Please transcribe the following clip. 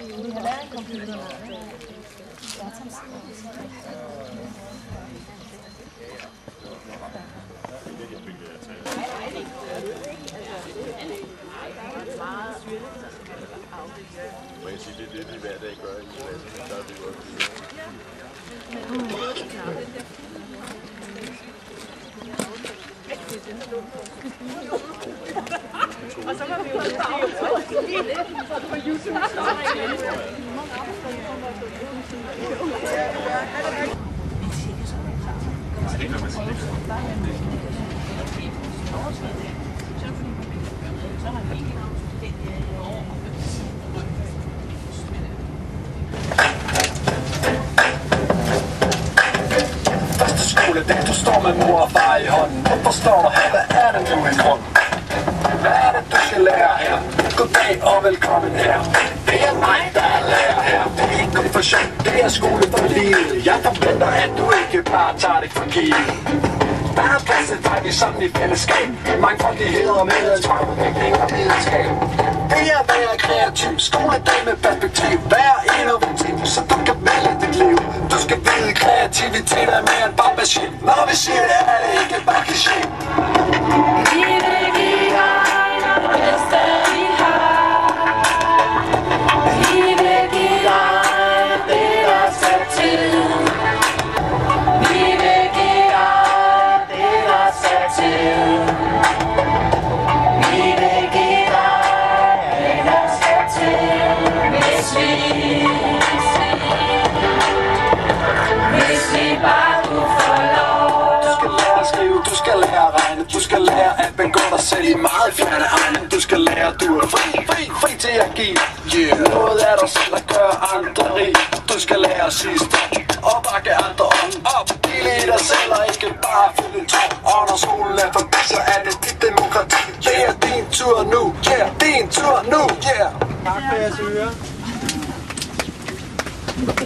Vi har lavet en computer med må jeg sige, det er det, vi hver dag gør i klassen, der er det jo og så var vi jo på YouTube. Første skoledag, du står med mor og far i hånden. Hvorfor står du her? Hvad er det nu i grund? Hvad er det, du skal lære her? Goddag og velkommen her. Det er mig, der er lærer her. Det er ikke kun for sjov, det er skole for livet. Jeg forventer, at du ikke bare tager det for givet. Der er plads til dig, vi sammen i fællesskab. Mangfoldighed og medlemsfagudvikling og videnskab. Det er at være kreativ, skoledag med perspektiv. Vær innovativ, så du kan vælge dit liv. Du skal vide, kreativitet er mere end bare machine. Når vi siger det, er det ikke bare kliché. Vi vil give dig det bedste, vi har. Vi vil give dig det, der skal til. Vi vil give dig det, der skal til. Vi vil give dig det, der skal til. Hvis vi bare kunne få lov. Du skal lære at skrive, du skal lære at regne. Du skal lære at begå dig selv i meget fjerne egne. Du skal lære, at du er fri til at give noget af dig selv at gøre andre rig. Du skal lære at sige stop og bakke andre op. Hele i dig selv og ikke bare følge en tro. Og når skolen er forbi, så er det dit demokrati. Det er din tur nu, din tur nu, Tak for jeres øre.